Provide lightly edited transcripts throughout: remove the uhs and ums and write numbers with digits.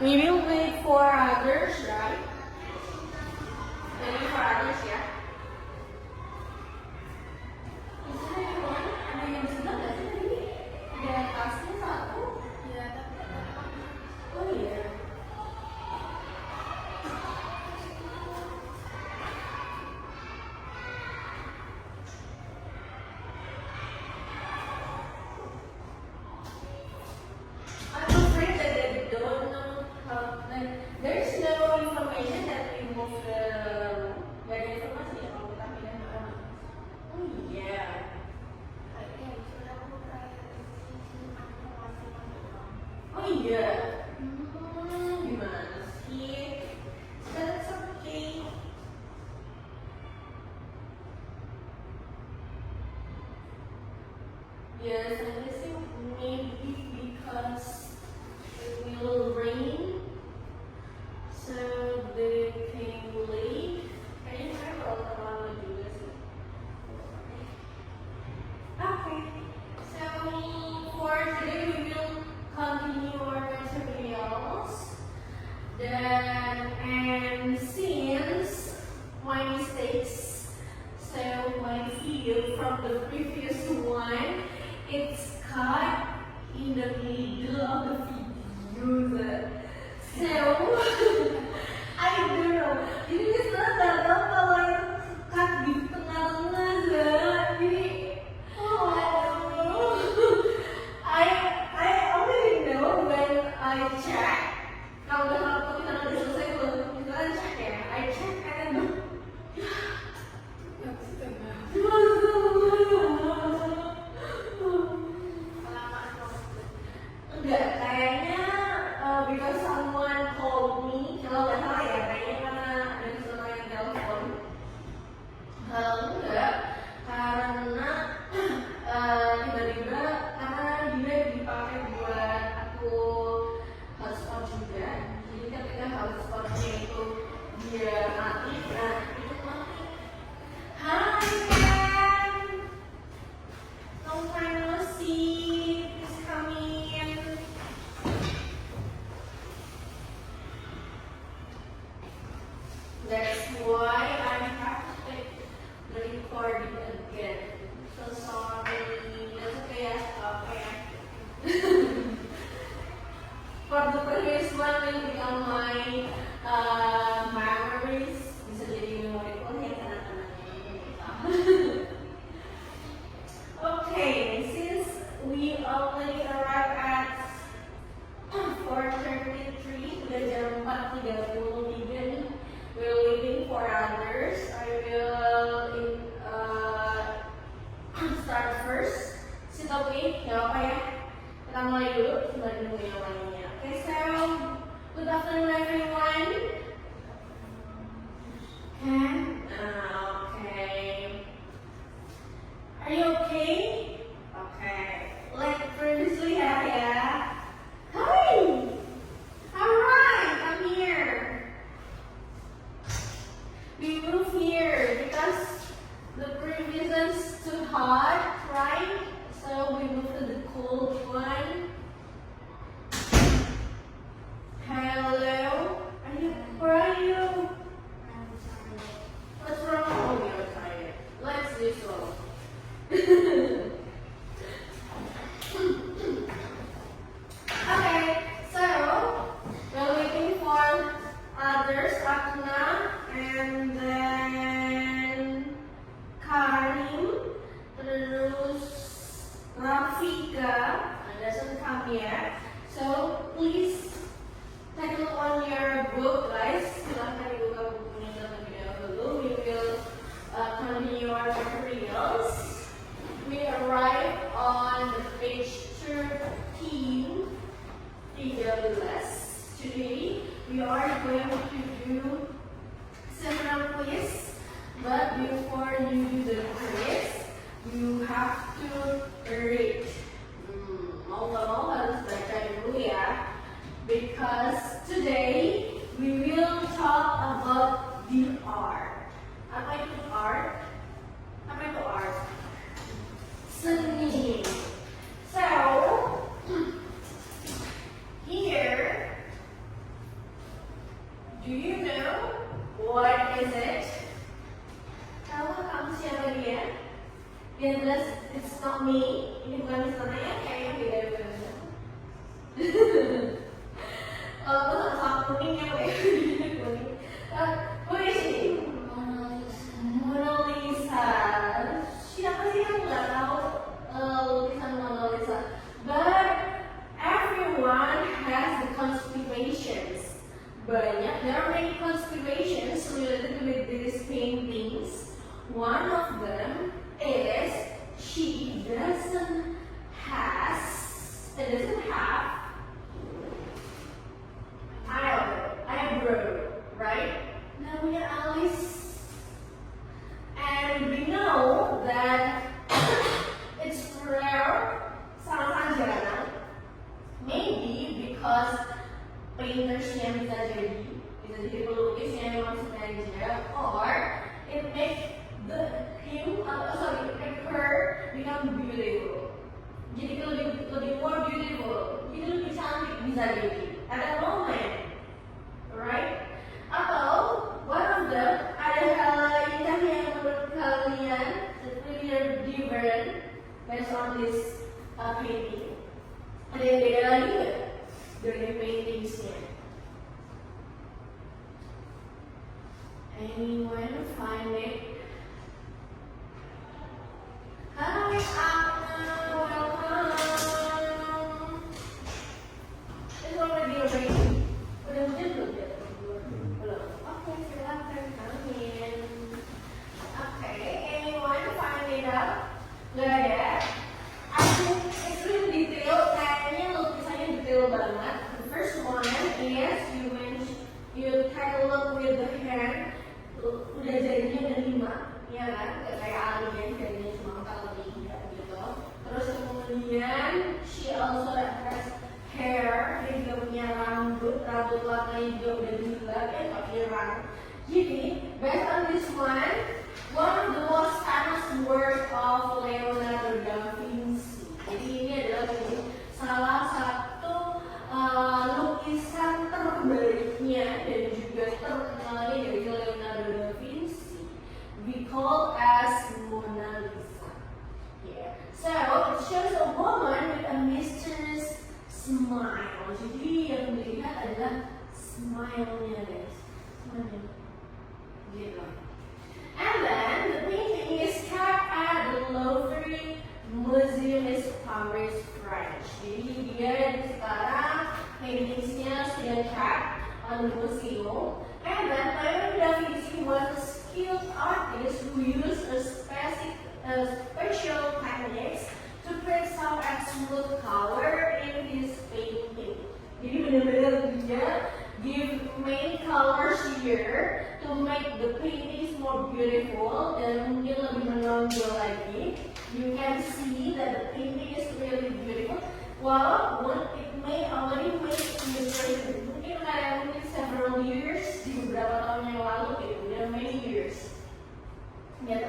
We will wait for others, right? Waiting for others, ya. Is there anyone? Ada yang sedang nggak sih tadi? Ada tasnya satu. Ya, tapi ada. Oh iya. I'm afraid that they don't know how. There's no information that we move the. Gak ada informasi ya kalau kita pindah ke mana. Oh iya. Oh iya. Gimana sih? That's okay. Yes, I think maybe because it will rain, so they came late. Kayaknya saya kalau terlalu juga sih. Okay, so for today we will continue our materials. And since my mistakes, so my video from the previous one, it's cut in the middle of the video. So I don't know. Jadi misalnya gagal kalau yang cut di tengah-tengah jadi I already know when I check. Kalau kita udah selesai belum, kita cek ya. I check and enggak, kayaknya because someone called me, kalau nggak salah ya, kayaknya karena ada seseorang yang telepon. Kalau enggak, karena tiba-tiba karena dia dipakai buat aku hotspot juga. Jadi ketika hotspotnya itu dia mati, nah itu mati. Hai Ken, long time no see, please come in. That's why I have to take the recording again. So sorry. That's okay ya. Okay. For the previous one will become my memories. Bisa jadi memori ya kenang-kenangnya. Okay, since we already arrived at 4:33, udah jam 4:30 even. We're waiting for others. I will start first. Sit okay? Gak apa ya? Kita mulai dulu. Kita nunggu yang lainnya. Okay, so good afternoon everyone. Okay. Are you okay? Okay. Like previously ya. Hi. Alright, I'm here. We move here because the previous one's too hot, right? So we move to the cold one. Hello? Where are you? What's wrong? Oh, you're tired. Let's do slow. Okay, so we're waiting for others, Akna, and then Karim, terus Rafika, doesn't come yet. So please take a look on your book, guys. Silahkan dibuka bukunya terlebih dahulu. We will continue our materials. We arrive on page 13. Today we are going to do several quiz, but before you do the quiz, you have to read. Mau nggak mau harus baca dulu ya, because today we will talk about the art. Apa itu art? Apa itu art? Seni. So here Do you know what is it? Tahukah kamu siapa dia? Yang jelas, it's not me. Ini bukan misalnya ya, kayaknya beda beda. Kalau sama kuning ya, kuning. Who is she? Mona Lisa. Siapa sih yang nggak tahu lukisan Mona Lisa? But everyone has the constellations. Banyak, there are many constellations related with these paintings. One of them is she doesn't have eyebrow, right? Namanya Alice, and we know that it's rare, sangat jarang. Maybe because paintersnya bisa jadi pelukisnya memang sengaja, or it make her become beautiful. Jadi lebih more beautiful, jadi lebih cantik bisa jadi at that moment, right? Atau one of them ada hal indah yang menurut kalian really different based on this painting. Ada yang beda lagi nggak dari paintingsnya? Anyone find it? Hi, Anna, welcome. It's already raining. Udah hujan belum ya? Belum. Oke, silakan come in. Oke, anyone find it out? Gak ada. It's really detailed. Kayaknya lukisannya detail banget. The first one is you take a look with the hand. Udah jadinya ada 5, ya kan? Gak kayak alien jadinya cuma 4 atau 3 gitu. Terus kemudian she also has hair, dia juga punya rambut warna hijau udah gila kan, pakai rambut. Jadi based on this one of the most famous work of Leonardo da Vinci. Jadi ini adalah salah satu lukisan terbaiknya dan juga terkenalnya dari Leonardo da Vinci. We call as Mona Lisa. Yeah. So it shows a woman with a mysterious smile. Jadi yang dilihat adalah smile-nya guys. Smile. Gitu. And then the painting is kept at the Louvre Museum in Paris, French. Jadi dia sekarang paintingsnya sudah kept on the museum. And then Leonardo da Vinci was a skilled artist who used special techniques to preserve and smooth color in his painting. Jadi benar-benar dia give main colors here to make the paintings more beautiful dan mungkin lebih menonjol lagi. You can see that the painting is really beautiful. Walaupun it may already make mistakes. Mungkin kayak several years, di beberapa tahun yang lalu gitu, there are many years. Gitu.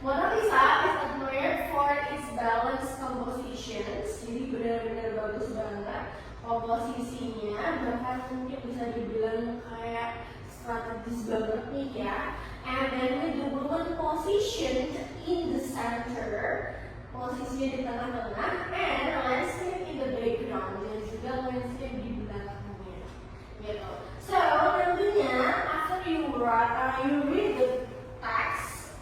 Mona Lisa is admired for its balanced compositions. Jadi benar-benar bagus banget komposisinya, bahkan mungkin bisa dibilang kayak strategis banget nih ya. And then with the woman positioned in the center, posisinya di tengah-tengah, and landscape in the background, dan juga landscape di belakangnya. Gitu. So tentunya after you read the text,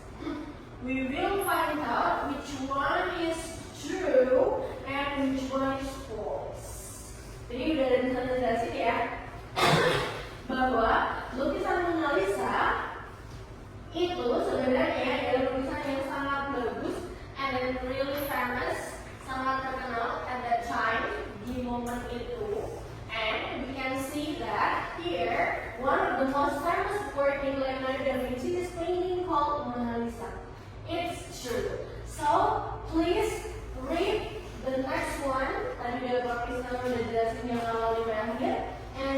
we will find out which one is true and which one is false. Jadi udah bisa dijelasin ya bahwa lukisan Mona Lisa itu sebenarnya adalah lukisan yang sangat bagus and then really famous, sangat terkenal at that time di momen itu. And we can see that here one of the most famous work in Leonardo da Vinci is painting called Mona Lisa. It's true. So please read the next one. Tadi udah pakai sama udah jelasin yang awal sampai akhir. And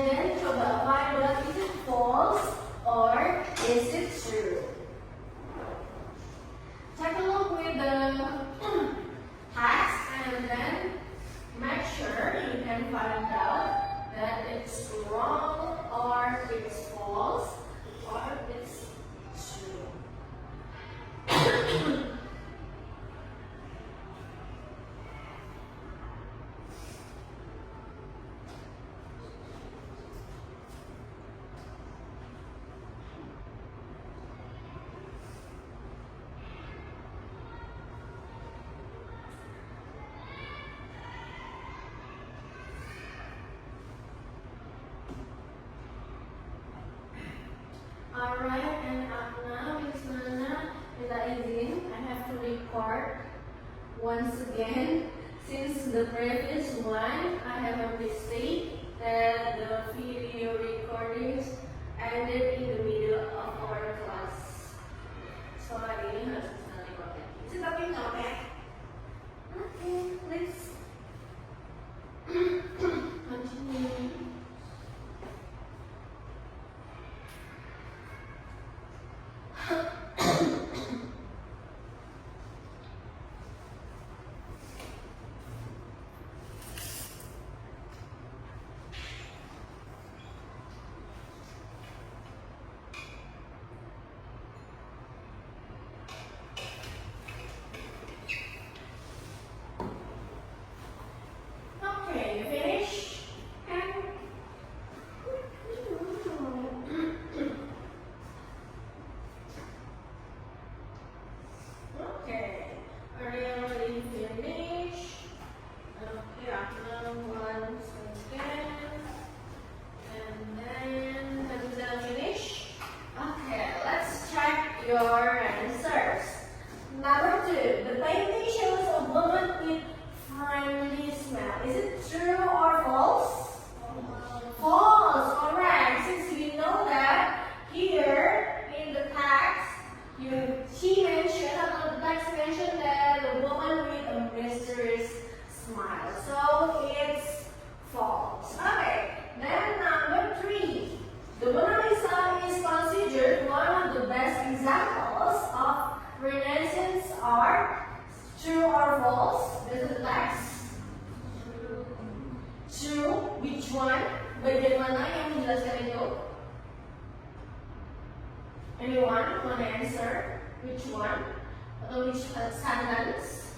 ended in the middle of our class. So hari ini harus bisa record lagi. Tapi nggak ya? Okay, let's continue. Your answers. Number 2. The painting shows a woman with friendly smell. Is it true or false? False. Correct. Since we know that here in the text, she mentioned, or the text mentioned that the woman with a mysterious smile. So it's false. Okay. Then number 3. The Mona Lisa is considered one of the best examples of Renaissance art. True or false? This is the text. True. Which one? Bagian mana yang menjelaskan itu? Anyone want to answer? Which one? Atau which sentence?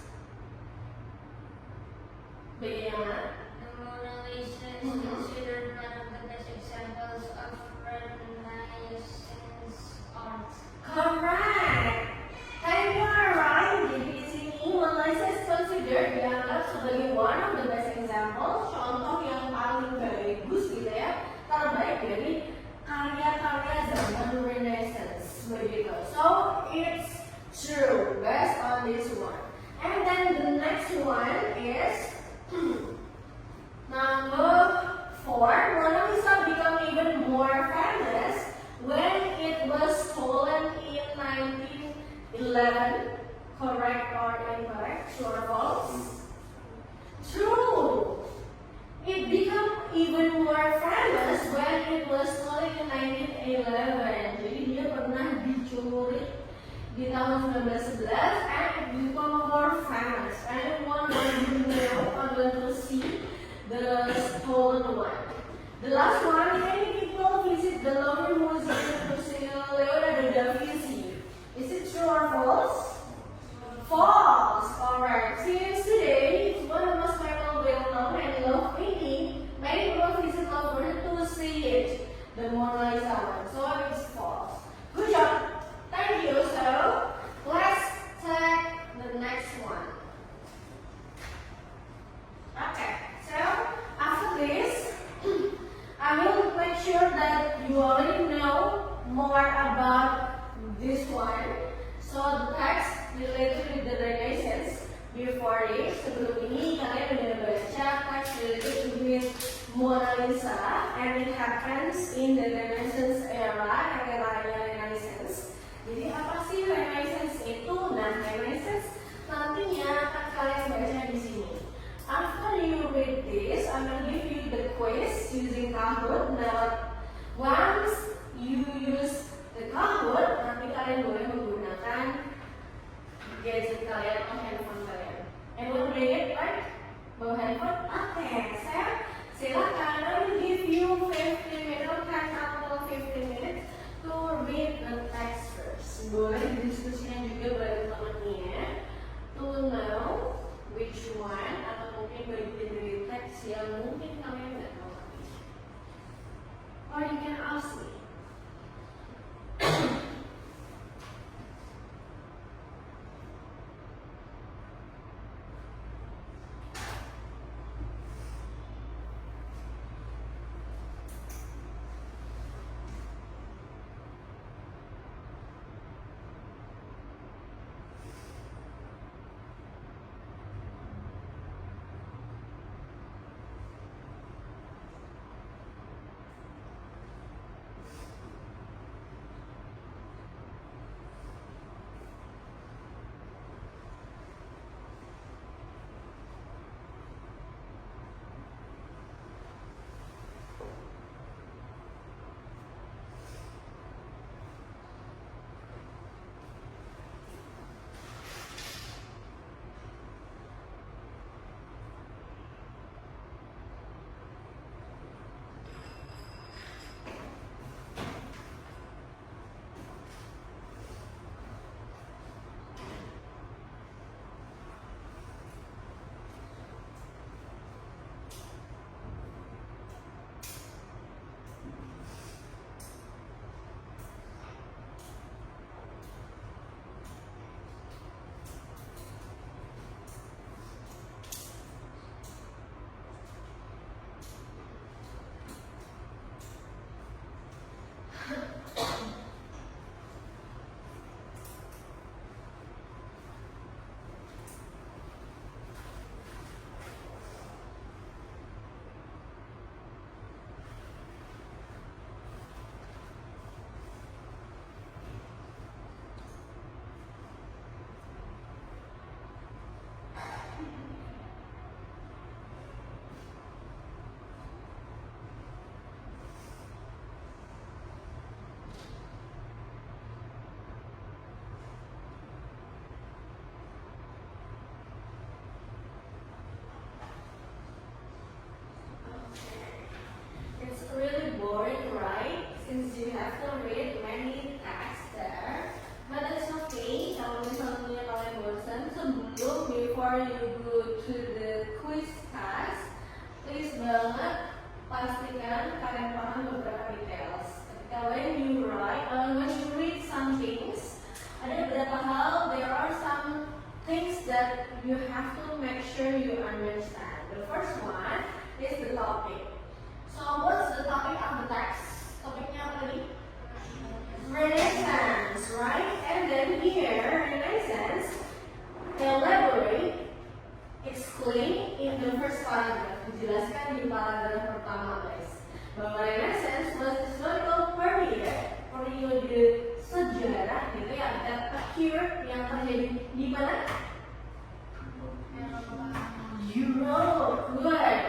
Bagian yang mana? The Mona Lisa is considered one of the best examples of Renaissance art. Correct. And you are right. Jadi di sini Mona Lisa is considered dianggap sebagai one of the best example, contoh yang paling bagus gitu ya, terbaik dari karya-karya zaman Renaissance begitu. So it's true based on this one. And then the next one is number 4. Mona Lisa became even more famous when it was stolen in 1911. Correct or incorrect? True or false? True. It became even more famous when it was stolen in 1911. Jadi dia pernah dicuri di tahun 1911 and it became more famous. Anyone want to know or want to see the stolen one? The last one, many people visit the Louvre Museum to see Leonardo da Vinci. Is it true or false? False. Alright. Since today it's one of the most well-known and loved painting, many people visit Louvre to see it, the Mona Lisa one. So it's false. Good job. Thank you. So let's take the next one. Okay. So after this, I will make sure that you already know more about this one. So the text related with the Renaissance before it. Sebelum ini kalian udah baca teks related with Mona Lisa, and it happens in the Renaissance era, eranya Renaissance. Jadi apa sih Renaissance itu? Nah, Renaissance nantinya akan kalian baca di sini. After you read this, I will give you the quiz using Kahoot. Now, once you use the Kahoot, nanti kalian boleh menggunakan gadget kalian atau handphone kalian. Anyone bring it, right? Bawa handphone? Okay, silakan. I will give you 15 minutes, 10 atau 15 minutes to read the text first. Boleh diskusikan juga bareng temannya to know which one, atau mungkin bagian dari teks yang mungkin kalian nggak tahu. Or you can ask boring, right? Since you have to read many texts there. But it's okay. Kalau misalnya kalian bosan, sebelum before you go to the quiz task, please banget pastikan kalian paham beberapa details. Ketika when you read some things, ada beberapa hal. There are some things that you have to make sure you understand. The first one is the topic. So what's the topic of the text? Topiknya apa tadi? Renaissance, right? And then here, Renaissance, elaborate, explain in the first paragraph. Dijelaskan di paragraf pertama, guys. Bahwa Renaissance was historical periode sejarah gitu ya, that occurred yang terjadi di mana? Europe, good.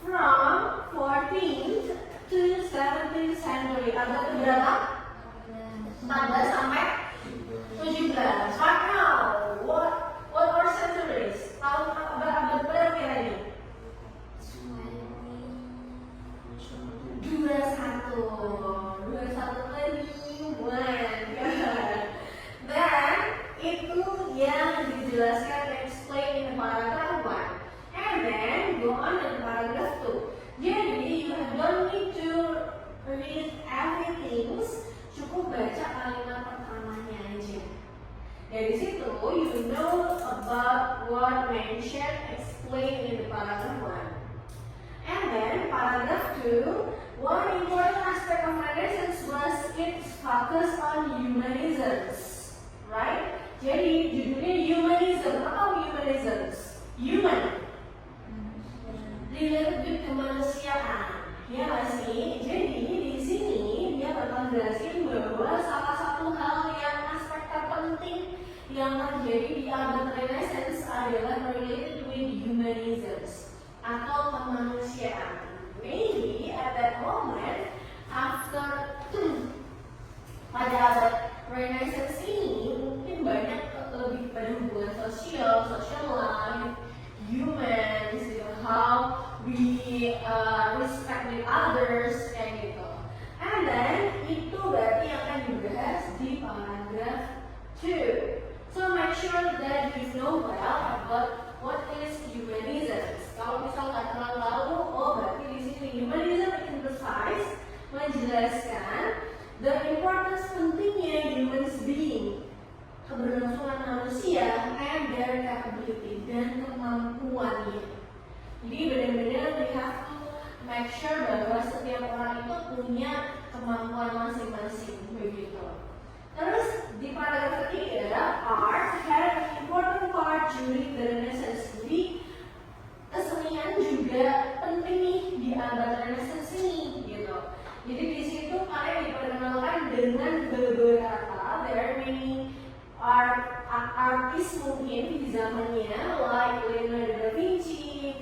From 14th to 17th century. Abad berapa? 14 sampai 17. Right now, what are centuries? Abad berapa kira ini? 21. Dan itu yang dijelaskan explain in paragraph 1. And then go on in paragraph 2. Jadi you don't need to read everything. Cukup baca kalimat pertamanya aja. Dari situ you know about what mentioned explained in the paragraph 1. And then paragraph 2, one important aspect of Renaissance was its focus on humanisms, right? Jadi judulnya humanism. Apa humanisms? Human, related with kemanusiaan, ya nggak sih? Jadi di sini dia bakal jelasin bahwa salah satu hal yang aspek terpenting yang terjadi di abad Renaissance adalah related with humanisms atau kemanusiaan. Maybe at that moment after pada abad Renaissance ini mungkin banyak lebih pada hubungan sosial, social life, humans, how we respect with others, kayak gitu. And then itu berarti akan dibahas di paragraph 2. So make sure that you know well about what is humanism. Kalau misal nggak terlalu tahu, oh berarti di sini humanism emphasize menjelaskan the importance pentingnya humans being, keberlangsungan manusia, and their capability dan kemampuannya. Jadi benar-benar we have to make sure bahwa setiap orang itu punya kemampuan masing-masing begitu. Terus di paragraf ketiga, art had an important part during the Renaissance. Jadi kesenian juga penting nih di abad Renaissance ini gitu. Jadi di situ kalian diperkenalkan dengan beberapa, there are many artis mungkin di zamannya, like Leonardo da Vinci,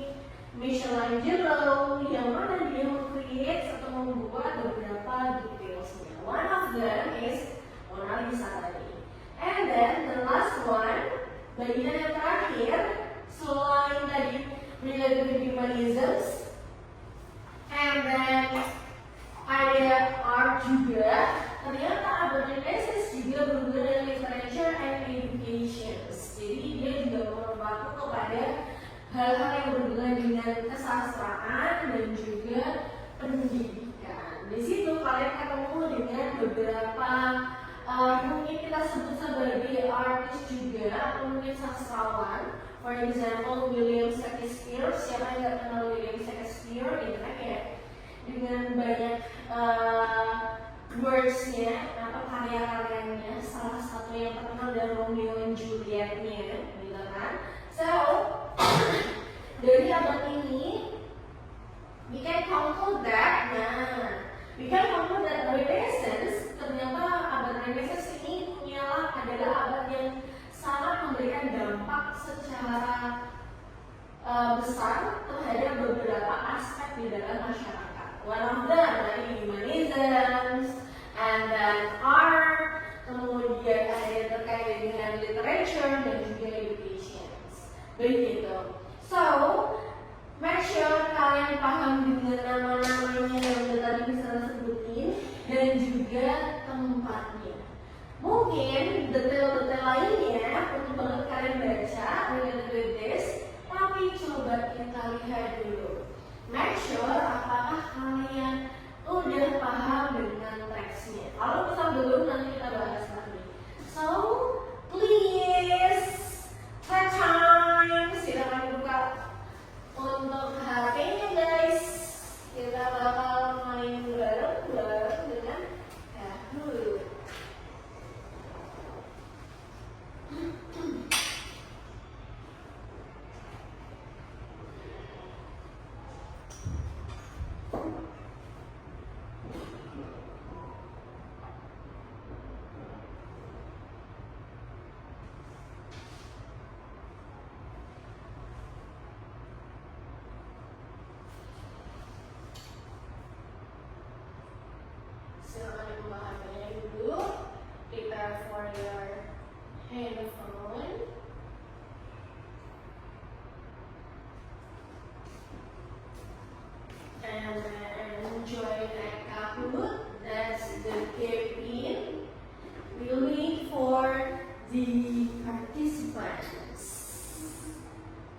Michelangelo, yang mana dia meng-create atau membuat beberapa detailsnya. One of them is Mona Lisa tadi. And then the last one, bagian yang terakhir, selain tadi related with humanisms, and then ada art juga. Ternyata abad Renaissance juga berhubungan dengan literature and education. Jadi dia juga berpaku kepada hal-hal yang berhubungan dengan kesastraan dan juga pendidikan. Di situ kalian ketemu dengan beberapa mungkin kita sebut sebagai artis juga atau mungkin sastrawan. For example, William Shakespeare. Siapa yang nggak kenal William Shakespeare? Gitu kan ya. Dengan banyak words-nya atau karya-karyanya, salah satu yang terkenal dari Romeo and Juliet-nya, gitu kan. So dari abad ini we can conclude that Renaissance, ternyata abad Renaissance ini adalah abad yang sangat memberikan dampak secara besar terhadap beberapa aspek di dalam masyarakat. One of them adalah humanism, and then art, kemudian ada yang terkait dengan literature dan juga education. Begitu. So, make sure kalian paham dengan nama-namanya yang tadi bisa dan juga tempatnya. Mungkin detail-detail lainnya perlu banget kalian baca with this, tapi coba kita lihat dulu. Make sure apakah kalian udah paham dengan teksnya. Kalau misal belum, nanti kita bahas lagi. So, please take time. Silakan buka untuk HP-nya guys. Kita bakal main bareng-bareng dengan Kahoot. Silakan dibuka HP-nya dulu. Prepare for your handphone. And then join Kahoot. That's the game. We wait for the participants.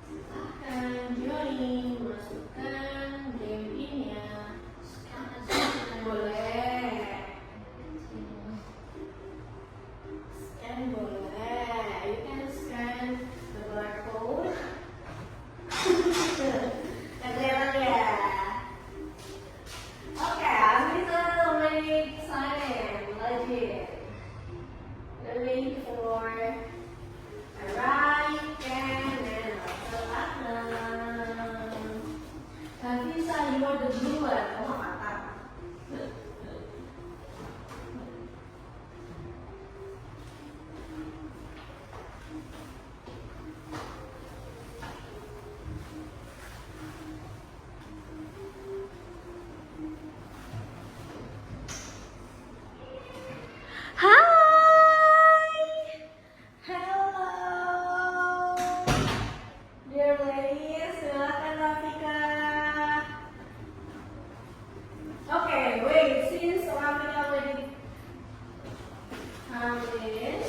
Silahkan join, masukkan game ini-nya. Boleh. Scan boleh. You can scan the barcode. Kelihatan ya? Oke, I'm really excited. Legit. We're waiting for a right hand and a button. Nafisa, you are the blue one. Oh, mantap. Hi! Hello! Dear ladies, silakan Rafika. Okay, wait, since Rafika already come in,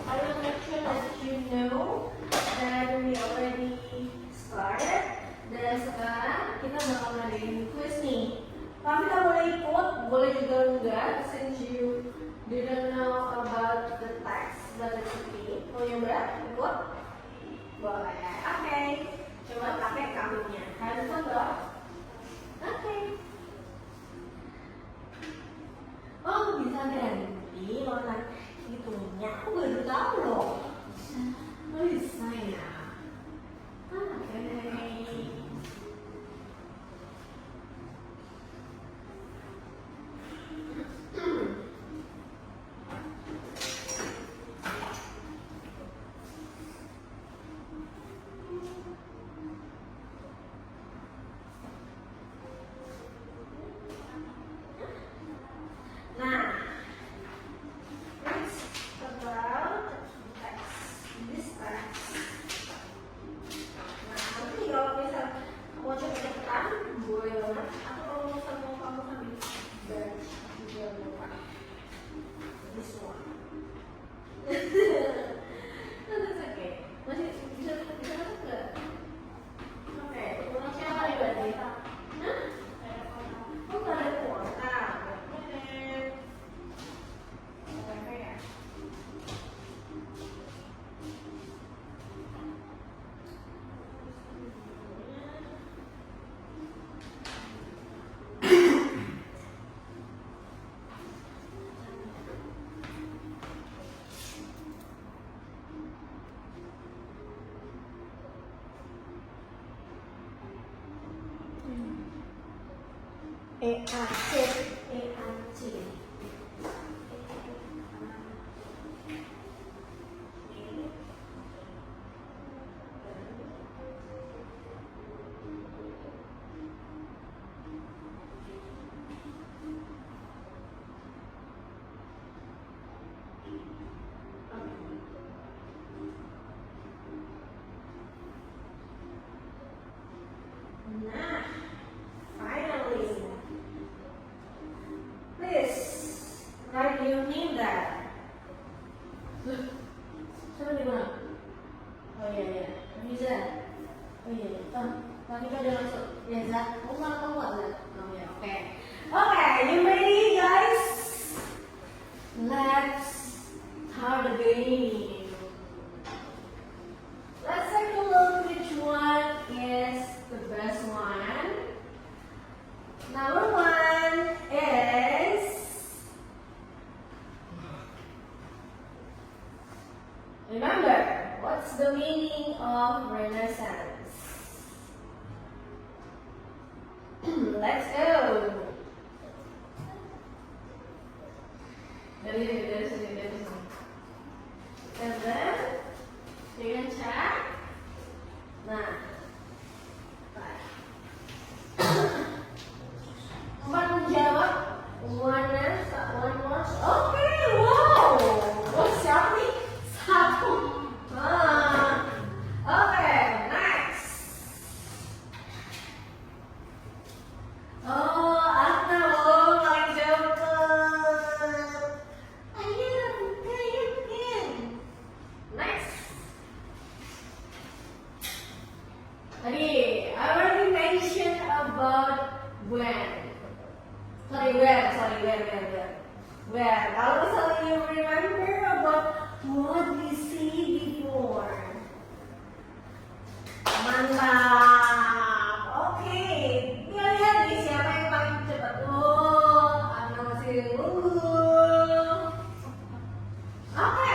I will make sure that you know that we already started. Dan sekarang kita bakal ngadain quiz nih. Rafika boleh ikut, boleh juga enggak, since you didn't know about the text, but it's okay. Mau nyoba ikut? Boleh. Oke. Coba pakai Kahoot-nya. Handphone dong. Oke. Oh, bisa ganti warna itunya. Aku baru tahu loh. Oh, bisa ya. Oke. Nah, it's about text. This text. Nah, nanti kalau misal mau coba cepetan, boleh banget. Atau kalau misal mau kamu ambil batch juga lupa. This one. That's okay. Masih bisa masuk nggak? Oke, kurang siapa nih berarti? Hah? Oh, nggak ada kuota. EAC. Nah, finally. Dari sini. And then, you can check. Nah, empat menjawab, one more. Oke, wow. Oh, siapa nih? Satu. Oke, next. Oh, Atna paling jawab. Ayo, bukan. Next. Tadi, I already mentioned about when. Where. Kalau misalnya you remember about what we see before. Mantap. Oke. Kita lihat nih siapa yang paling cepat. Oh, Ana masih unggul. Oke.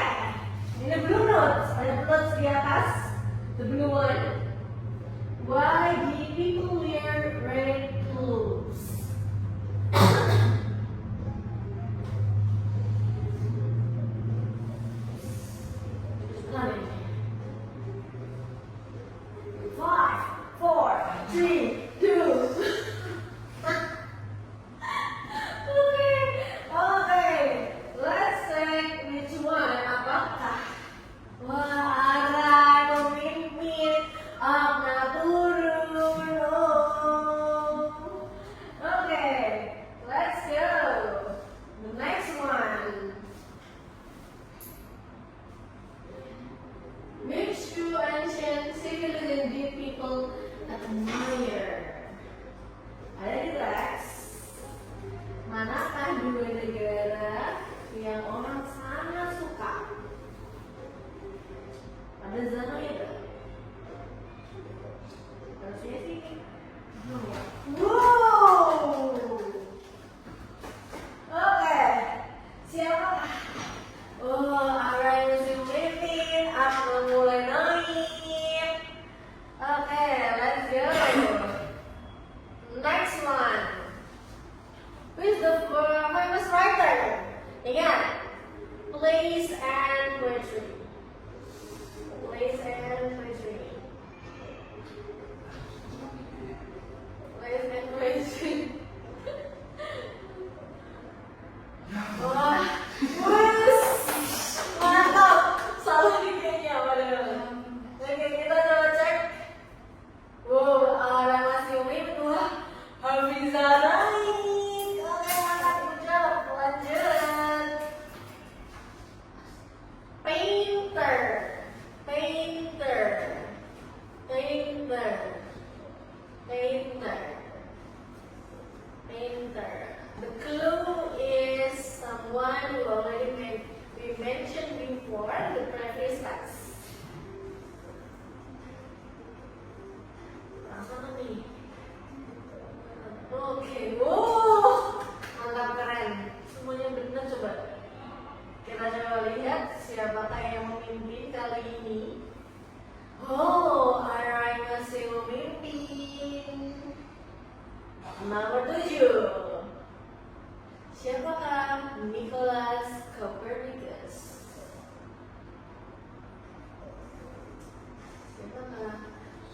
Ini blue notes. Ada blue notes di atas. The blue one. Why do people wear red clothes? Five, four, three, two. Okay. Let's check which one. Apakah? Wah, Ara memimpin. Apna turun. Okay. Let's go. The next one. Which two ancient civilians did people admire? Ada di Rex. Manakah dua negara yang orang sangat suka pada zaman itu? Harusnya sih. Wow. Oke. Siapa? Oh, Ara yang masih memimpin, aku mulai naik. Oke, let's go. Next one. Who is the famous writer? Ingat, plays and poetry. Plays and poetry. Plays and poetry. Wah, mantap. Salah nih kayaknya, padahal. Oke, kita coba cek. Wow, Ara masih memimpin. Wah, Hafiza naik. Oke, mantap. Jawab. Lanjut. Painter. The clue is someone who already we mentioned before in the previous class. Mana nih? Oke, wow, mantap, keren. Semuanya benar, coba. Kita coba lihat siapakah yang memimpin kali ini. Oh, Ara masih memimpin. Nomor 7. Siapakah Nicholas Copernicus? Siapakah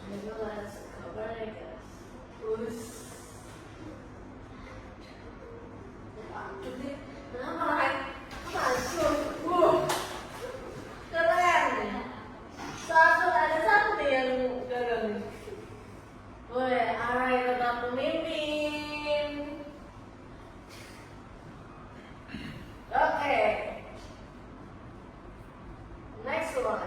Nicholas Copernicus? Kenapa kan? Masuk. Keren. Ada satu nih yang gagal. Woi, Arai tetap pemimpin. Oke. Next one.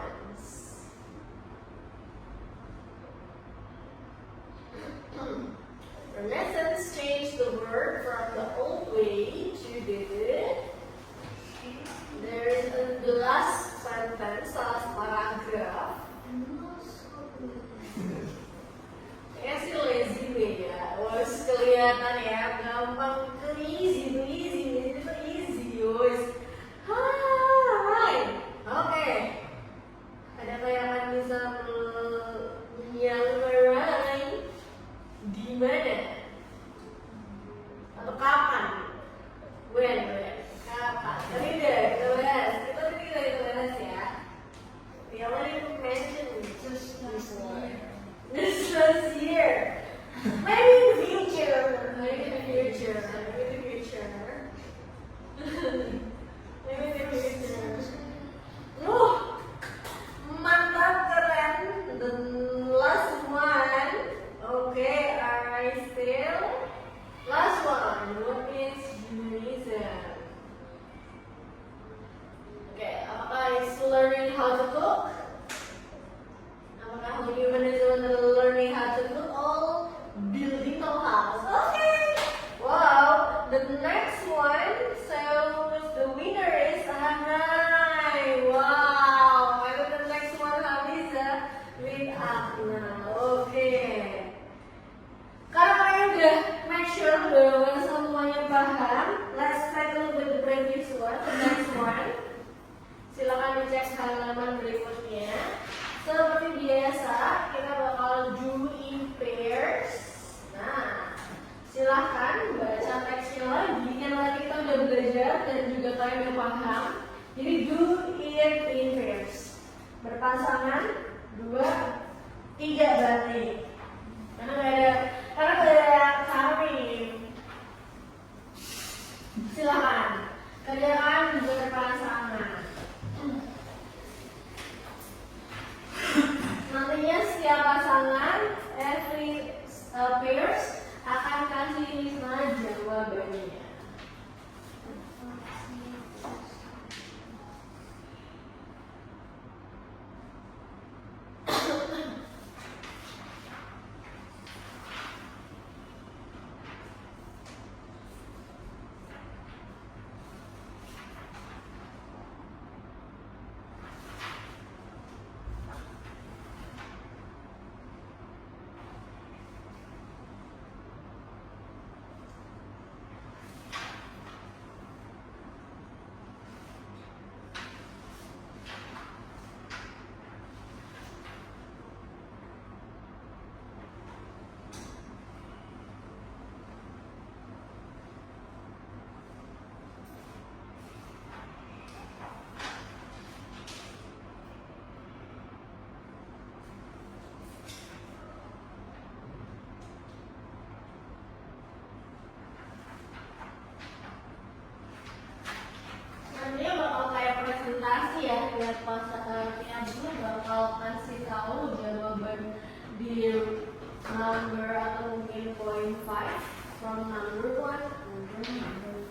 Renaissance changed the word from the old way to the. There is the last sentence, last paragraph. Kayaknya sih lazy way ya. Wah, kelihatan ya, gampang ke easy. Hai. Oke. Adakah yang akan bisa menyangrai di mana? future. Maybe the future. Maybe the future. Mantap, keren. The last one. Okay, alright, still. Last one. What is humanism? Okay, apakah it's learning how to cook? Apakah humanism learning how to cook or building a house? Okay. Wow. The next one. So the winner is Hanai. Wow. I got the next one, Hamiza with Akna. Okay. Karena kalian udah make sure bahwa semuanya paham, let's take a look at the previous one, the next one. Silakan dicek halaman berikutnya. Seperti biasa, kita bakal do in pairs. Nah, silahkan baca teksnya lagi, karena kita udah belajar dan juga kalian udah paham. Jadi do it in pairs. Berpasangan 2, 3 berarti. Karena ada kami. Silakan kerjakan berpasangan. Nantinya setiap pasangan, every pairs akan kasih lima jawabannya. Presentasi ya, lihat pas dulu bakal kasih tahu jawaban di number atau mungkin point 5 from number 1 number 2.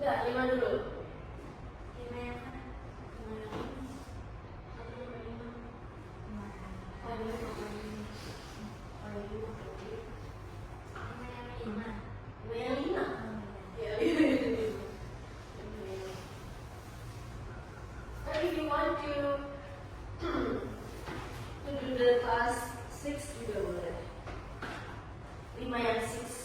Enggak, 5 dulu. Lima yang mana? Lima yang lima. Ya, but if you want to do the class 6 juga boleh. 5 yang 6.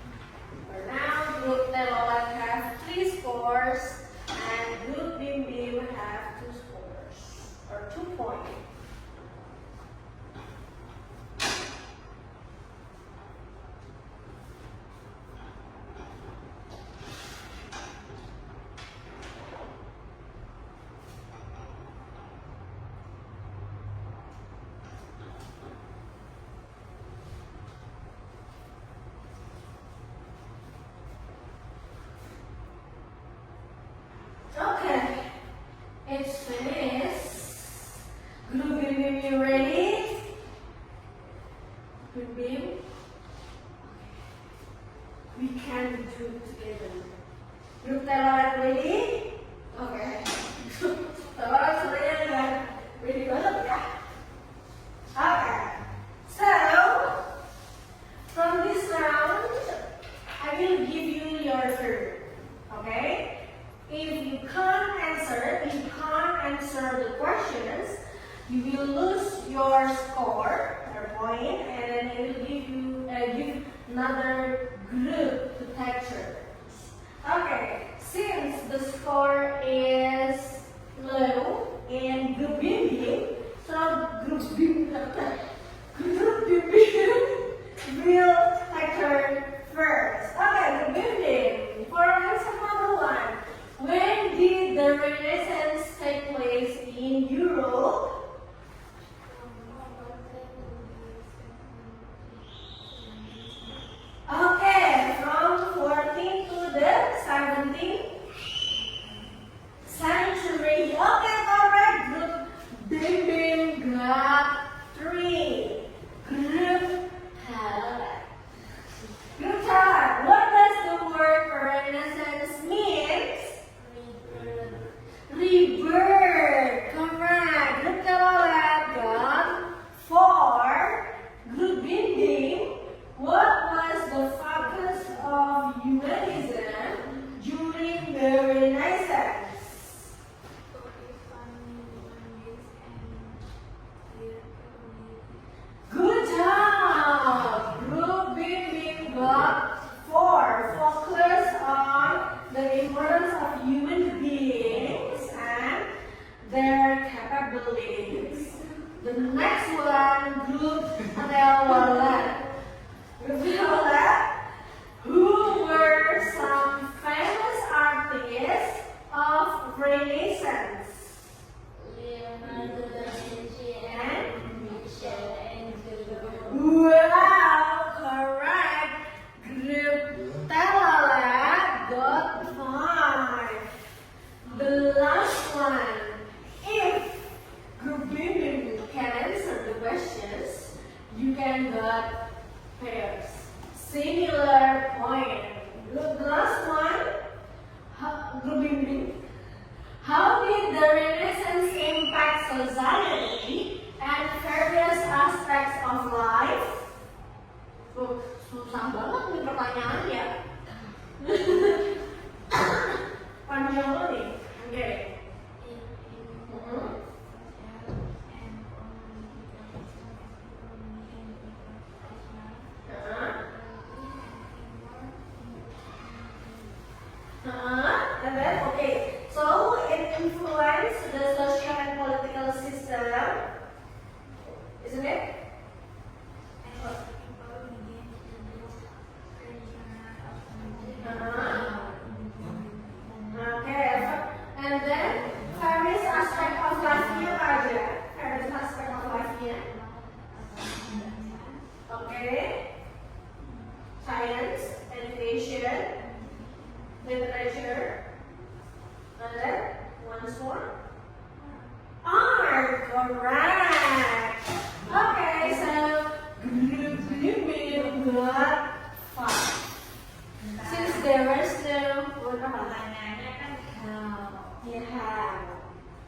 you ready? Green beam. We can do it together. Group telolet ready? Okay. Telolet sebenarnya udah ready banget ya. Okay. So from this round, I will give you your turn. Okay? If you can't answer the questions, you will lose your score, your point, and then I will give another group to take turns. Okay, since the score is low in group B, so group B will take turn first. Okay, group B. For answer number 1, when did the Renaissance take place in Europe? Okay, from 14th to the 17th century. Okay, correct. Group Bimbing got 3. Group Talent. Group Talent. What does the word Renaissance means? Rebirth. Correct. Group Talent got 4. Group Bimbing. What was the focus of humanism during the Renaissance? Good job! Group Bimbing got 4. Focus on the importance of human beings and their capabilities. The next one, Group Telolet. Who were some famous artists of Renaissance? Leonardo da Vinci and Michelangelo. Wow, correct. Group Telolet got 5. The last one. If Group Bimbing can answer the questions, you can get pairs. Similar point. The last one, Group Bimbing. How did the Renaissance impact society and various aspects of life? Susah banget nih pertanyaannya. Panjang banget nih. Oke. And then, okay, so it influenced the social and political system, isn't it? Okay, and then various aspect of life-nya apa aja? Various aspect of life-nya. Okay, science, education, literature, and then once more, art. Correct. Okay, so group Bimbing got 5. Since there was no pertanyaannya kan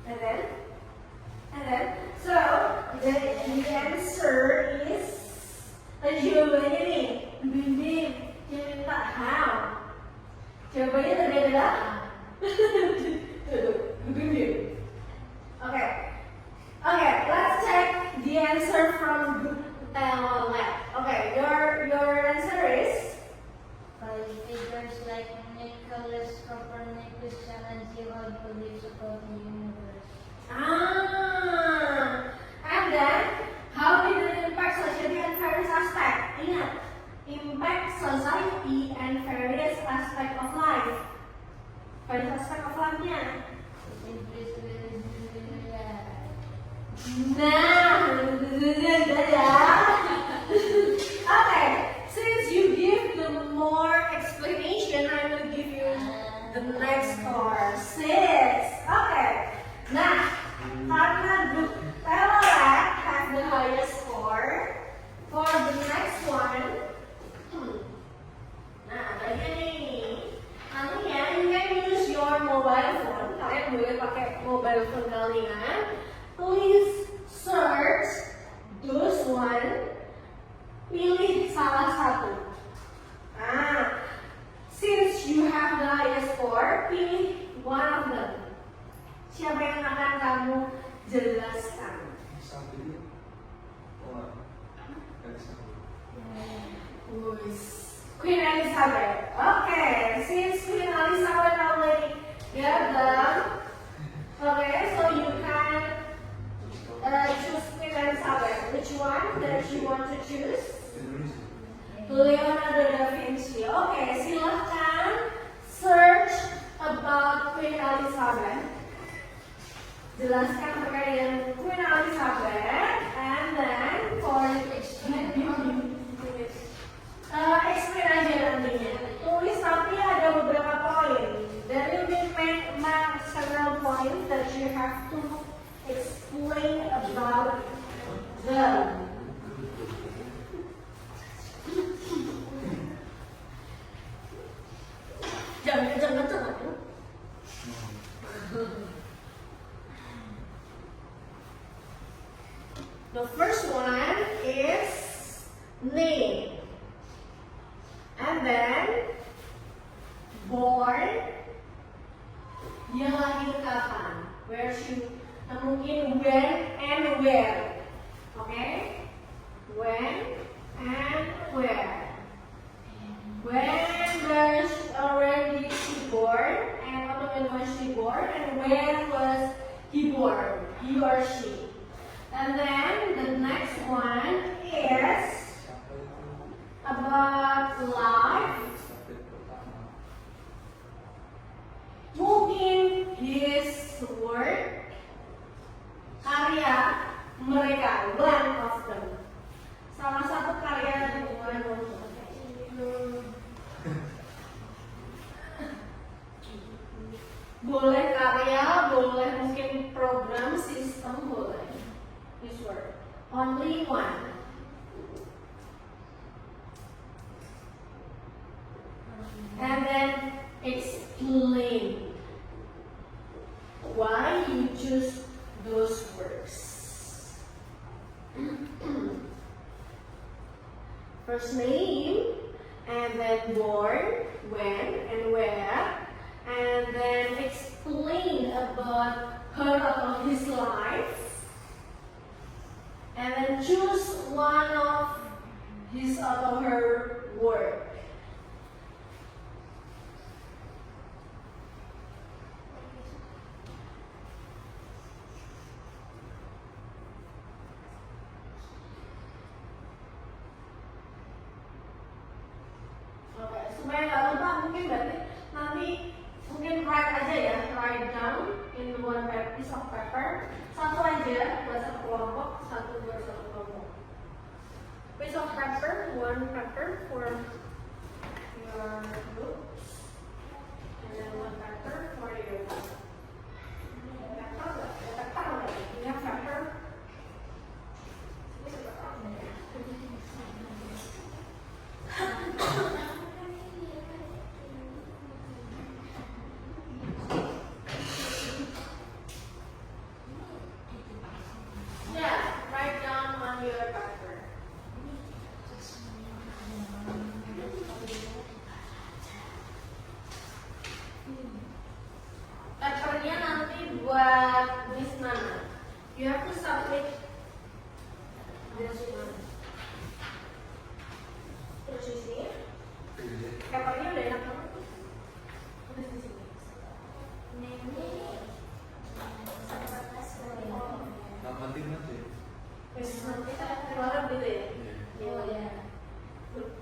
and then so the answer is jawabannya nih Bimbing dia minta how. Jawabannya tadi adalah Bimbing. Okay, let's check the answer from Group Telolet. Okay, your answer is Figures like Nicholas Copernicus challenge the old beliefs about the universe. And then how did it impact society and various aspects? Ingat, impact society and various aspect of life. Various aspect of life-nya. Nah, okay. Since you give the more explanation, I will give you the next score. 6. Okay. Nah, karena Group Telolet Who is Queen Elizabeth? Okay, since Queen Elizabeth already got them, okay, so you can choose Queen Elizabeth. Which one that you want to choose? Leonardo da Vinci. Okay, silahkan search about Queen Elizabeth. Jelaskan terkait dengan Queen Elizabeth, and then for explain aja nantinya. Tulis tapi ada beberapa poin. There will be several points that you have to explain about them. Jangan. The first one is name, and then born, dia lahir kapan, where she, mungkin when and where, okay? When and where. When she born, and when was she born, and when was he born, he or she. And then the next one is about life. Mungkin his work, karya mereka, one of them. Salah satu karya one of them. Boleh karya, boleh mungkin program, sistem, boleh. This word. Only one. And then explain why you choose those words. First name, and then born, when and where, and then explain about her or his life. And then choose one of his or her work. Oke, supaya nggak lupa mungkin berarti nanti mungkin write aja ya, write down in one piece of paper. Satu aja buat satu kelompok, satu buat satu kelompok. Piece of paper, one paper for your books, and then one paper for your paper. You have paper. Papernya nanti buat Miss Nana. You have to submit this one. Terus di sini. Papernya udah enak banget. Terus di sini. Nggak penting nanti. Terus nanti kita keluar gitu ya. Oh ya.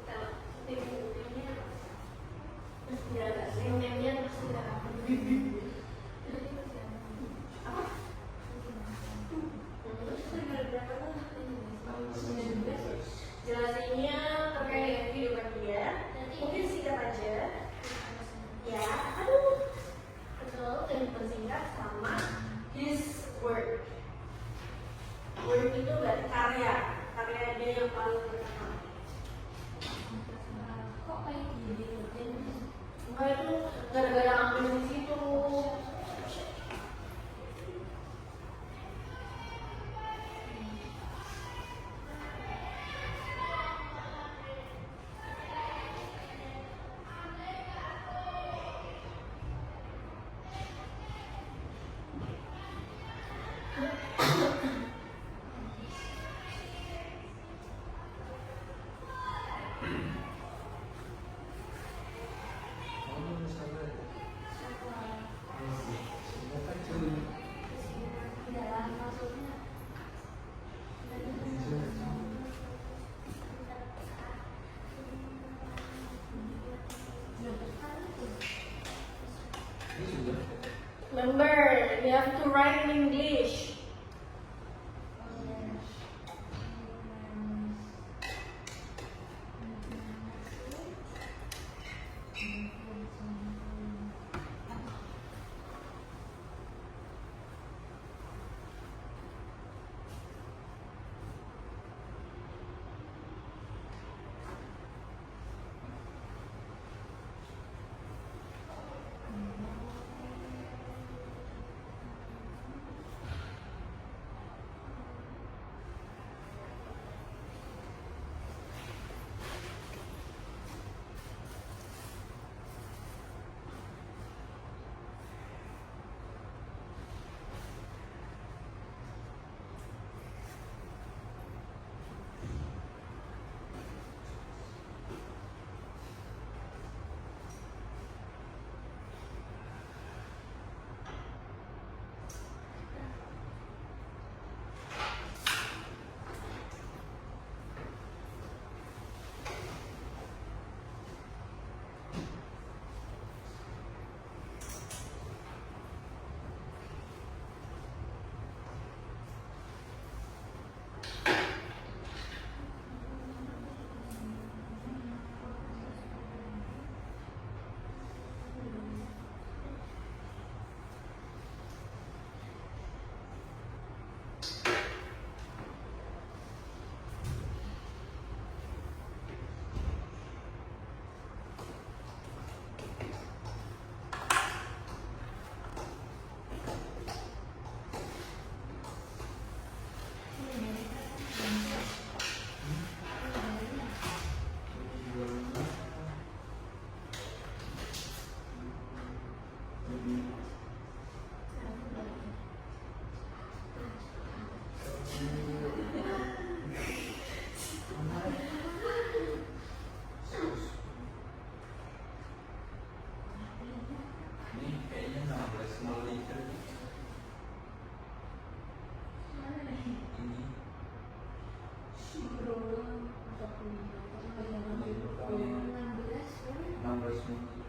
Kalau tim-timnya terus tidak ada name-nya terus tidak apa. Jelasinnya terkait kehidupan dia. Mungkin singkat aja. Ya, aduh. Betul, dan dipersingkat sama his work. Work itu berarti karya dia yang paling terkenal. Kok kayak gini? Enggak, itu gara-gara ambil di situ. have to write in English. Ini kayaknya 16 liter. Ini enam belas ml.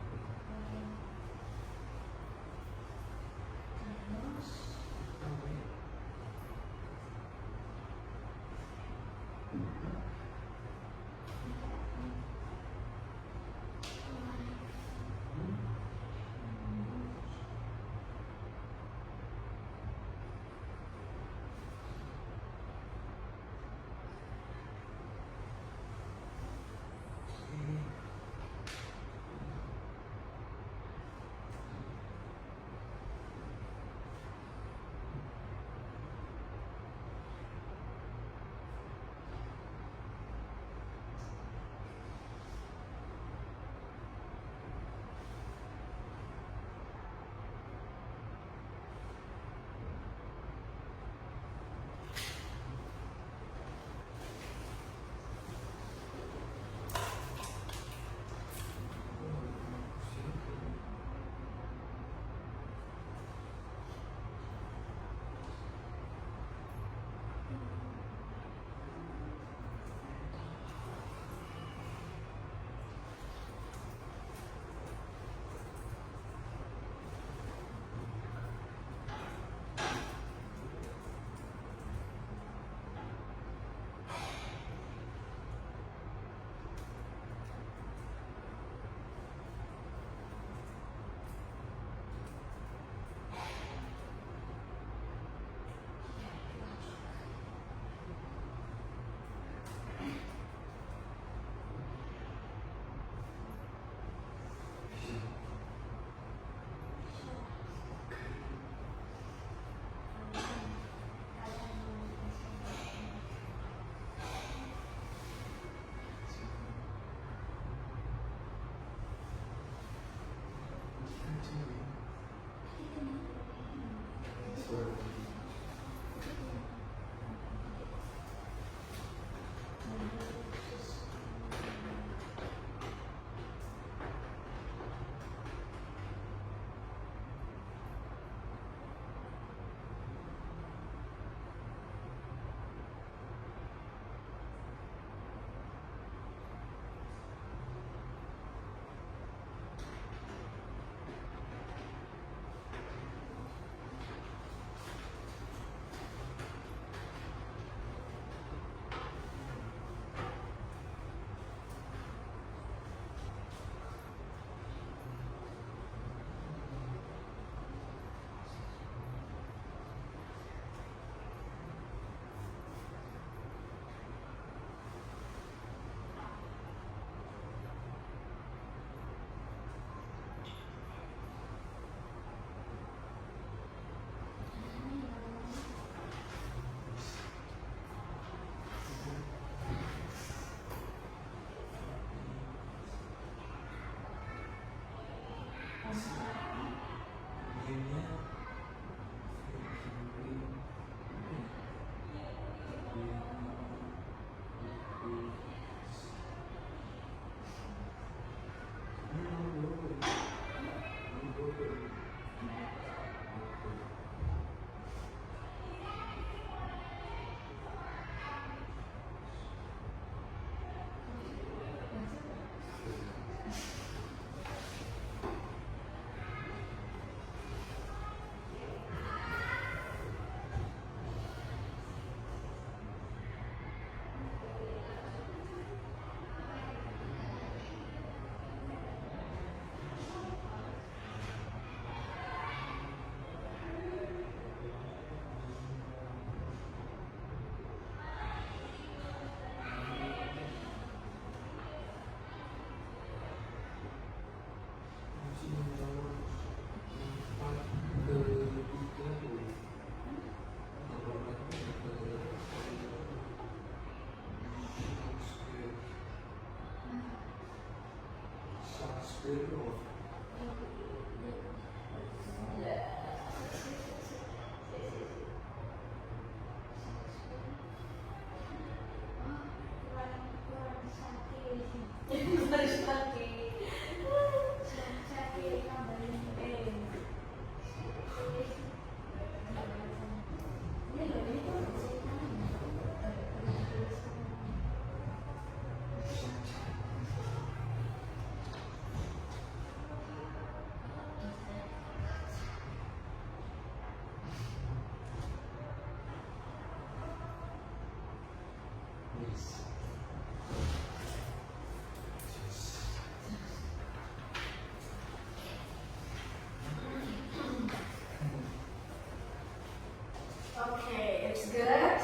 Okay, it's good.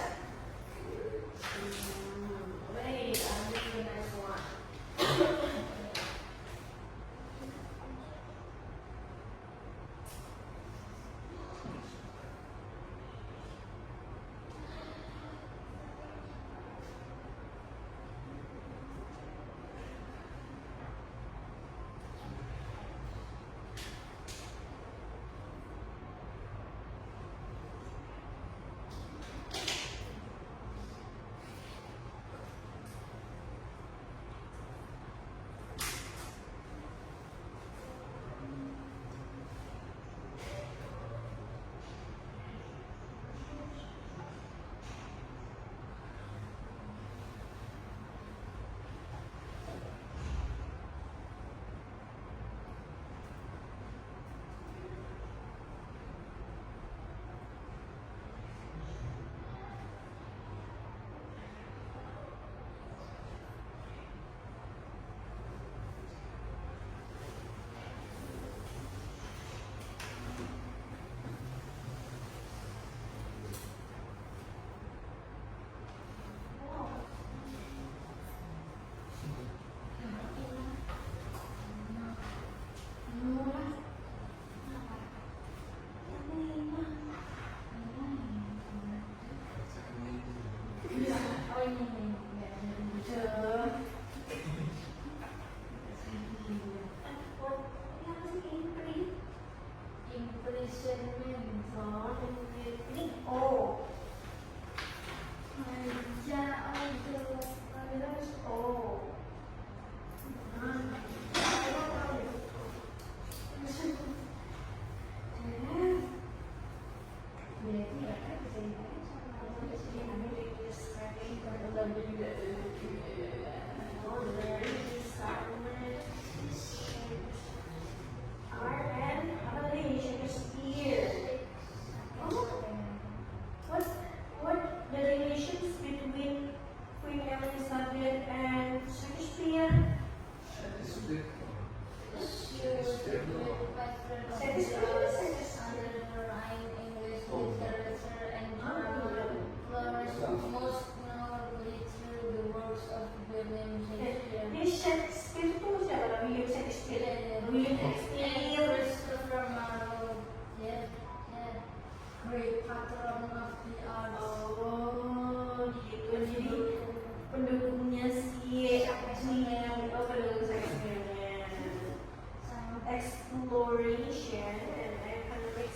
Wait, I'll do the next one. Exploration and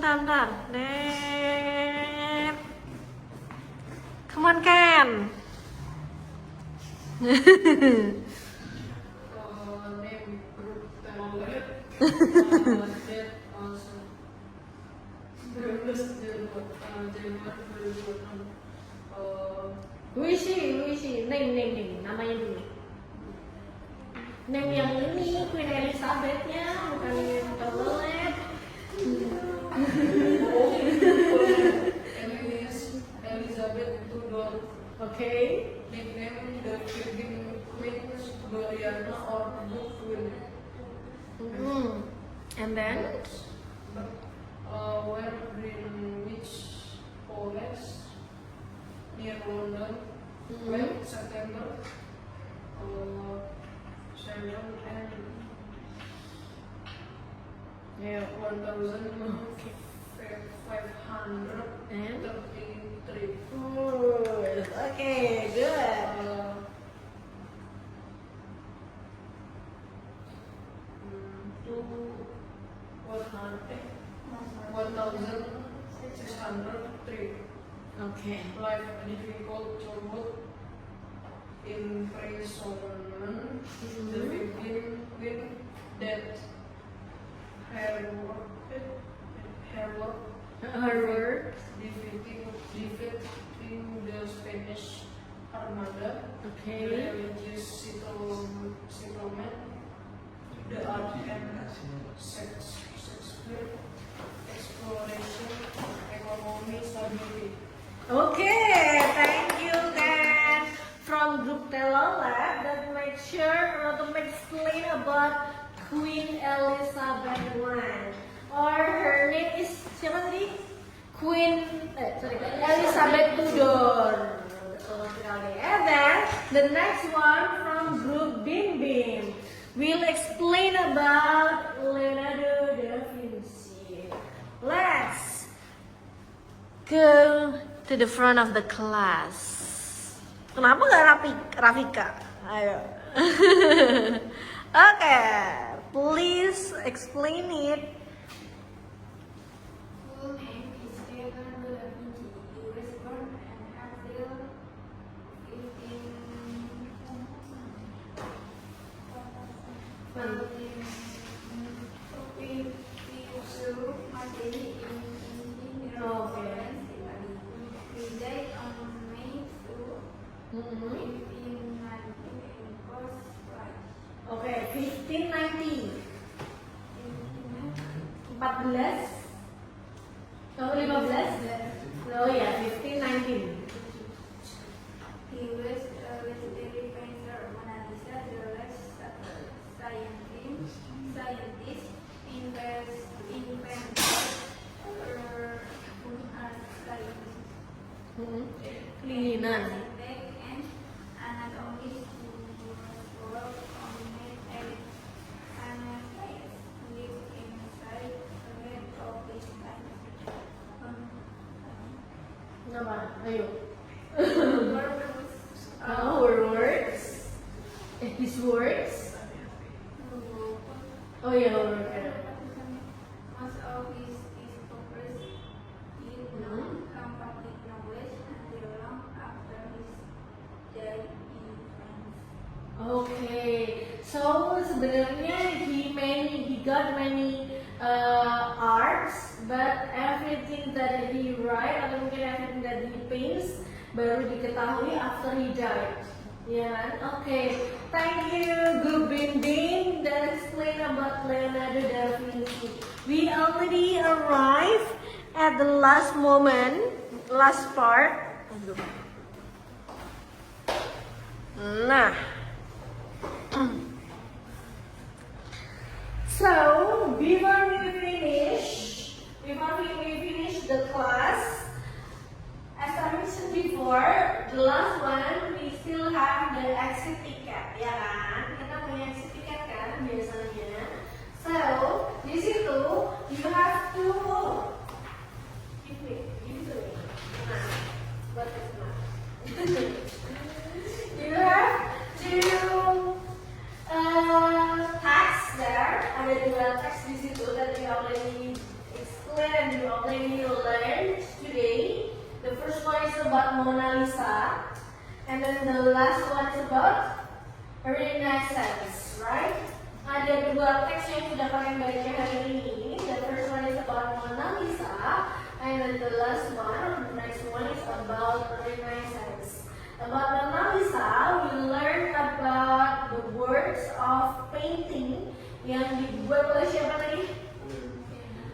bentar. Net. Come on, Ken. Name group Telolet. That also. Wisi, name, namanya dulu. Name yang ini Queen Elizabeth-nya, bukan yang Telolet. Elizabeth Tudor. Okay. Nickname the Queen Gloriana or Book Queen. And then? Where Greenwich College near London, when September 7 and Yeah. 1533. Okay, good. 1603. Okay. Life difficult childhood, imprisonment, the Queen death, her work, defeating the Spanish Armada, Okay. religious settlement, the art and exploration, economy stability. Okay, thank you, Ken. From Group Telolet that make sure to explain about Queen Elizabeth I. Or her name is siapa tadi? Elizabeth Tudor. And then the next one from Group Bim Bim will explain about Leonardo da Vinci. Let's go to the front of the class. Kenapa gak Rafika? Ayo. Okay, please explain it. Full name is Leonardo da Vinci. He was born in April 1552 Martelli in Florence, Italy. He died on May 2, 1519 in Courtrai. Okay, 1590. 14? Oh, 15? Oh ya, 1519. He was a legendary painter, Mona Lisa, the last scientist, inventor, art scientist, Keinginan. architect, and anatomist who worked on anesthetics, lived inside ahead of his time. Apa? Ayo. Works Our words. His words. Oh yeah, our words. Most of his discoveries did not come public knowledge until long after his death in France. Okay, so sebenarnya he got many arts, but everything that he write atau mungkin everything that he paints baru diketahui after he died. Ya kan? Okay, thank you Group Bim Bim that explain about Leonardo da Vinci. We already arrived at the last moment, last part. Nah. So, before we finish the class, as I mentioned before, the last one we still have the exit ticket, ya kan? Kita punya exit ticket kan biasanya. So, di situ you have to give it to me. Nah, what is that? You have to text there. Ada dua teks di situ that we already explained and you about Mona Lisa, and then the last one is about Renaissance, right? Ada dua teks yang sudah kalian baca hari ini. The first one is about Mona Lisa, and then the last one, the next one is about Renaissance. About Mona Lisa, we learn about the works of painting yang dibuat oleh siapa tadi?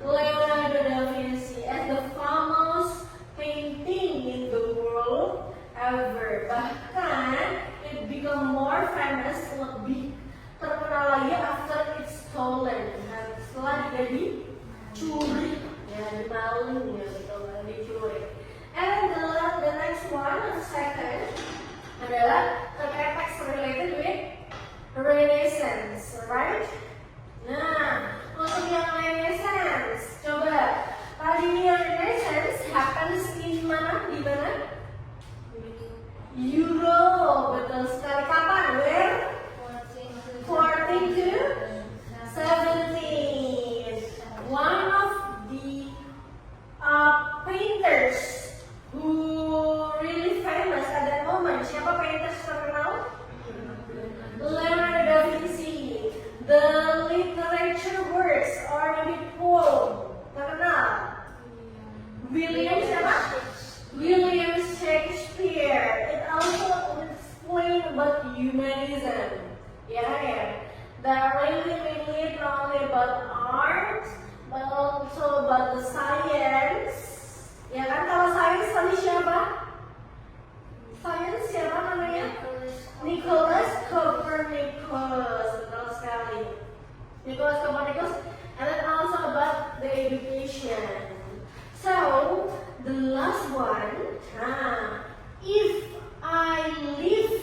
Leonardo da Vinci, as the famous painting in the world ever. Bahkan it become more famous, lebih terkenal lagi after it's stolen. Nah, setelah dia dicuri, ya dimaling, ya gitu, dicuri. And the next one, the second adalah terkait teks related with Renaissance, right? Nah, untuk yang Renaissance, coba tadi yang Renaissance happens in mana? Di mana? Europe, betul sekali. Kapan? Where? 14 to 17. One of the painters who really famous at that moment. Siapa painters terkenal? Leonardo da Vinci. The literature works or maybe poem terkenal. William siapa? William Shakespeare. It also explain about humanism. Yeah. That really not only about art, but also about the science. Ya kan, kalau science tadi siapa? Science siapa namanya? Nicholas Copernicus. Betul sekali. Nicholas Copernicus. And then also about the education. So, the last one, if I live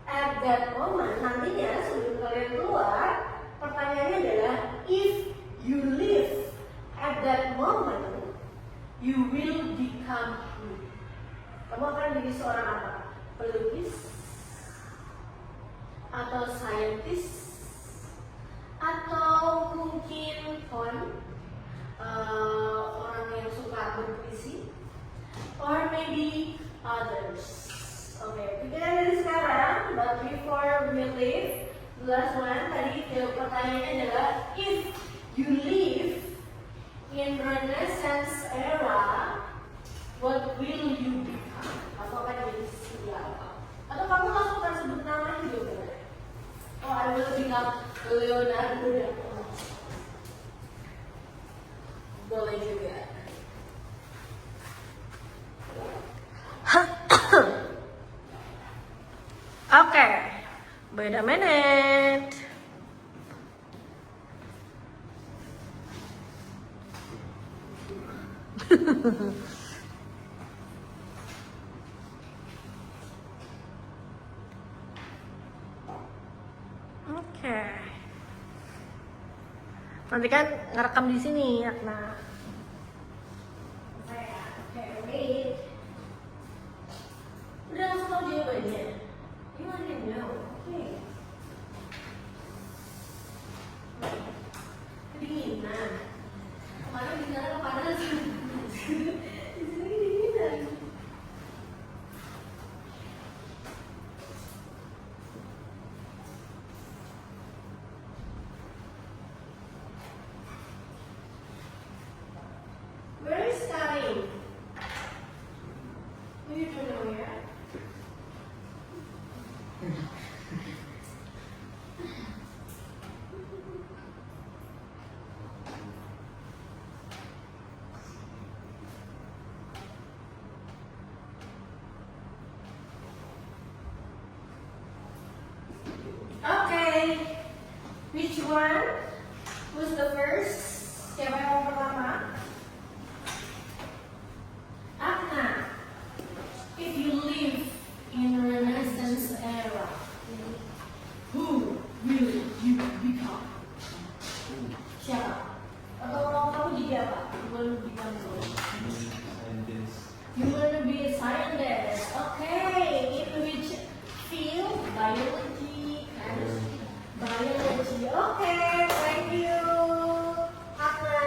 at that moment, nantinya sebelum kalian keluar, pertanyaannya adalah if you live at that moment, you will become who? Kamu akan jadi seorang apa? Pelukis? Atau scientist? Atau mungkin orang yang suka berpuisi? Or maybe others? Oke, pikiran dari sekarang, but before we leave, the last one, tadi pertanyaannya adalah if you live in Renaissance era, what will you become? Kamu akan jadi siapa? Atau kamu langsung akan sebut namanya juga? Oh, I will become Leonardo da Vinci. Boleh juga. Okay, wait a minute. Okay. Nanti kan ngerekam di sini, nah. Okay, wait. Udah langsung tahu jawabannya. You want to know? Okay. Kedinginan. Kemarin di sana panas. Di sini kedinginan. Where is Karim? You don't know yet? Okay, which one was the first? Siapa yang pertama? Akna. If you live in Renaissance era, who will you become? Siapa? Atau kamu jadi apa? You want to become what? You want to be a scientist. Okay, in which field? Biology, chemistry, biology. Okay, thank you, Akna.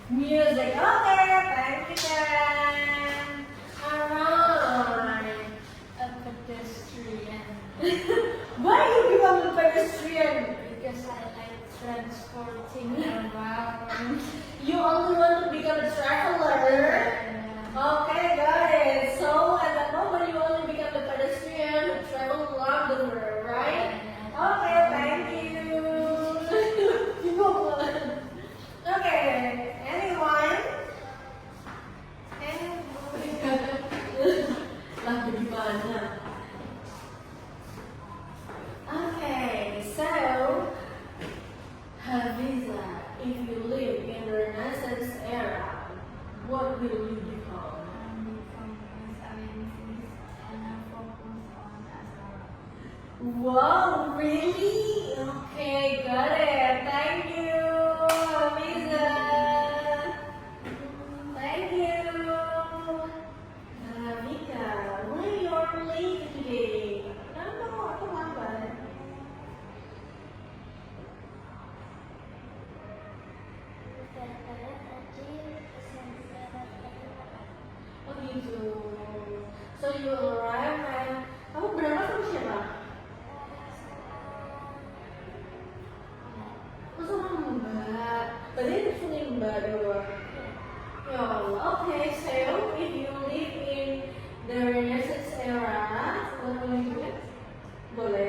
Music. Okay, thank you, Karen. Alright. A pedestrian. Why you become a pedestrian? Because I like transporting around. You only want to become a traveler. Okay, got it. So at the moment you only become a pedestrian who travel around the world, right? Okay, thank you. Okay, anyone? Lagi di mana? Okay, so Hafiza, if you live in the Renaissance era, what will you become? Become a scientist and I focus on astronomy. Wow, really? Okay, got it. Thank you, Hafiza. Thank you. Mika, why you're late today? No, aku lambat. Oh gitu. So you arrive and kamu berangkat sama siapa? Oh sama Mbak. Berarti di sini Mbak doang. Ya Allah. Okay, so if you live in the Renaissance era, what will you do? Boleh.